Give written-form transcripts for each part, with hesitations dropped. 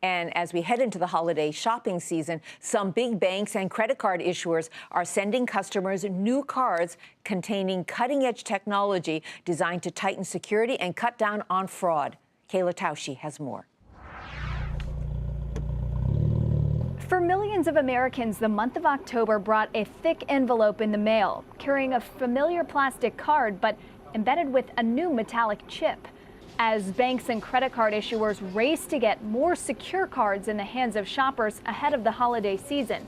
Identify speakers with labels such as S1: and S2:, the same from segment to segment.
S1: And as we head into the holiday shopping season, some big banks and credit card issuers are sending customers new cards containing cutting-edge technology designed to tighten security and cut down on fraud. Kayla Tausche has more.
S2: For millions of Americans, the month of October brought a thick envelope in the mail, carrying a familiar plastic card, but embedded with a new metallic chip. As banks and credit card issuers race to get more secure cards in the hands of shoppers ahead of the holiday season,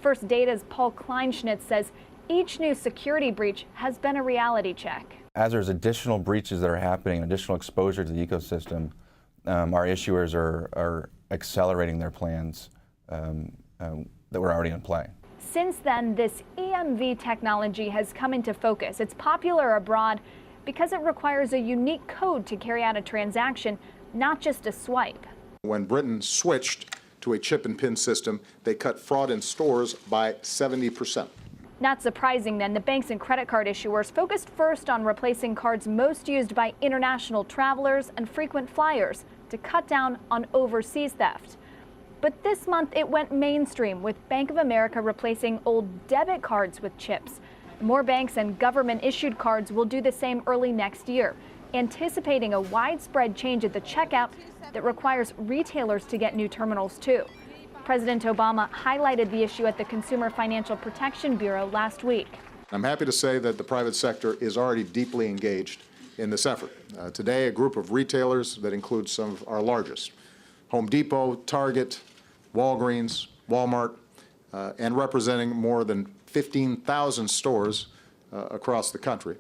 S2: First Data's Paul Kleinschnitt says each new security breach has been a reality check.
S3: As there's additional breaches that are happening, additional exposure to the ecosystem, our issuers are accelerating their plans that were already in play.
S2: Since then, this EMV technology has come into focus. It's popular abroad because it requires a unique code to carry out a transaction, not just a swipe.
S4: When Britain switched to a chip and pin system, they cut fraud in stores by 70%.
S2: Not surprising then, the banks and credit card issuers focused first on replacing cards most used by international travelers and frequent flyers to cut down on overseas theft. But this month it went mainstream, with Bank of America replacing old debit cards with chips. More banks and government-issued cards will do the same early next year, anticipating a widespread change at the checkout that requires retailers to get new terminals too. President Obama highlighted the issue at the Consumer Financial Protection Bureau last week.
S4: I'm happy to say that the private sector is already deeply engaged in this effort. Today, a group of retailers that includes some of our largest, Home Depot, Target, Walgreens, Walmart, and representing more than 15,000 stores across the country.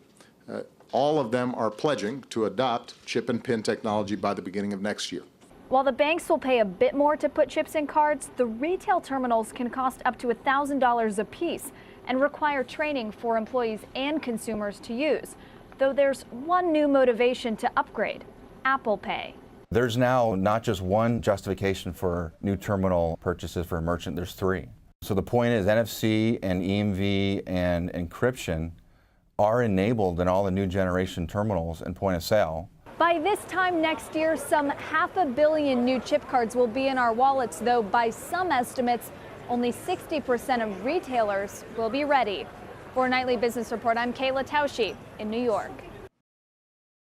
S4: All of them are pledging to adopt chip and pin technology by the beginning of next year.
S2: While the banks will pay a bit more to put chips in cards, the retail terminals can cost up to $1,000 a piece and require training for employees and consumers to use. Though there's one new motivation to upgrade: Apple Pay.
S3: There's now not just one justification for new terminal purchases for a merchant, there's three. So the point is NFC and EMV and encryption are enabled in all the new generation terminals and point of sale.
S2: By this time next year, some 500 million new chip cards will be in our wallets, though by some estimates, only 60% of retailers will be ready. For Nightly Business Report, I'm Kayla Tausche in New York.